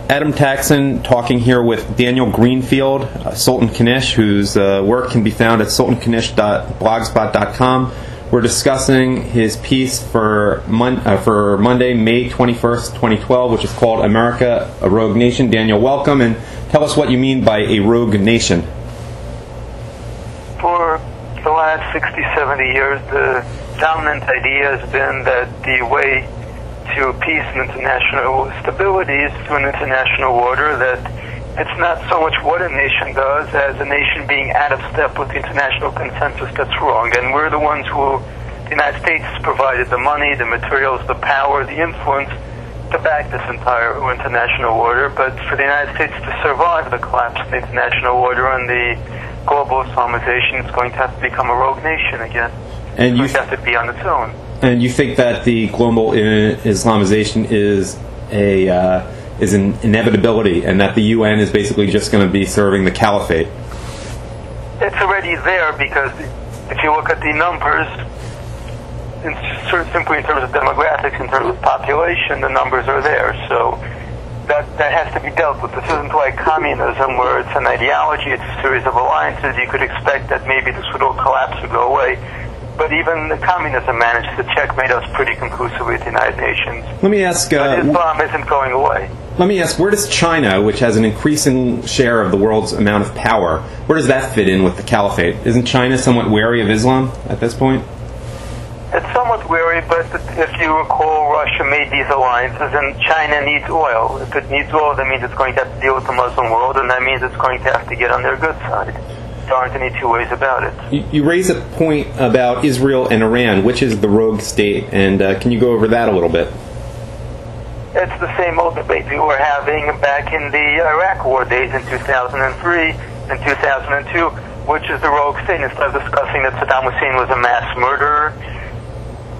Adam Taxin talking here with Daniel Greenfield, Sultan Kanish, whose work can be found at sultankanish.blogspot.com. We're discussing his piece for Monday, May 21st, 2012, which is called America, a Rogue Nation. Daniel, welcome, and tell us what you mean by a rogue nation. For the last 60, 70 years, the dominant idea has been that the way to peace and international stability is through an international order, that it's not so much what a nation does as a nation being out of step with the international consensus that's wrong. And we're the ones who, the United States, provided the money, the materials, the power, the influence to back this entire international order. But for the United States to survive the collapse of the international order and the global Islamization, it's going to have to become a rogue nation again. And you have to be on its own. And you think that the global Islamization is an inevitability, and that the UN is basically just going to be serving the caliphate? It's already there, because if you look at the numbers, simply in terms of demographics, in terms of population, the numbers are there. So that has to be dealt with. This isn't like communism, where it's an ideology, it's a series of alliances. You could expect that maybe this would all collapse or go away. But even the communism managed to checkmate us pretty conclusively at the United Nations. Let me ask... but Islam isn't going away. Let me ask, where does China, which has an increasing share of the world's amount of power, where does that fit in with the caliphate? Isn't China somewhat wary of Islam at this point? It's somewhat wary, but if you recall, Russia made these alliances, and China needs oil. If it needs oil, that means it's going to have to deal with the Muslim world, and that means it's going to have to get on their good side. There aren't any two ways about it. You raise a point about Israel and Iran, which is the rogue state, and can you go over that a little bit? It's the same old debate we were having back in the Iraq War days in 2003 and 2002, which is the rogue state. Instead of discussing that Saddam Hussein was a mass murderer,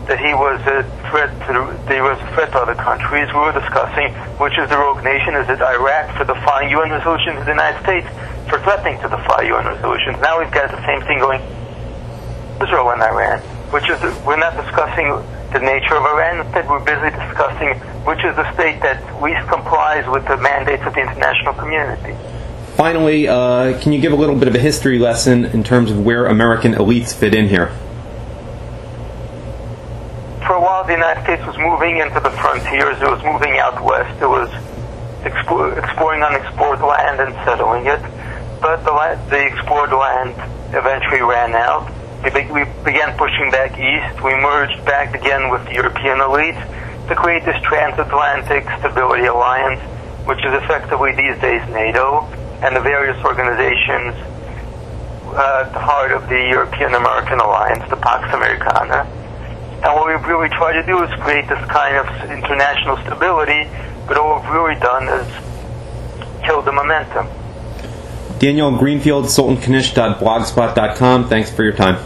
that he was a threat to other countries, we were discussing which is the rogue nation. Is it Iraq for defying UN resolutions, of the United States for threatening to defy UN resolutions? Now we've got the same thing going Israel and Iran, which is we're not discussing the nature of Iran. Instead, we're busy discussing which is the state that least complies with the mandates of the international community. Finally, can you give a little bit of a history lesson in terms of where American elites fit in here? For a while, the United States was moving into the frontiers. It was moving out west. It was exploring unexplored land and settling it. But the explored land eventually ran out. We began pushing back east. We merged back again with the European elite to create this transatlantic stability alliance, which is effectively these days NATO and the various organizations at the heart of the European-American alliance, the Pax Americana. And what we've really tried to do is create this kind of international stability, but all we've really done is kill the momentum. Daniel Greenfield, sultankanish.blogspot.com. Thanks for your time.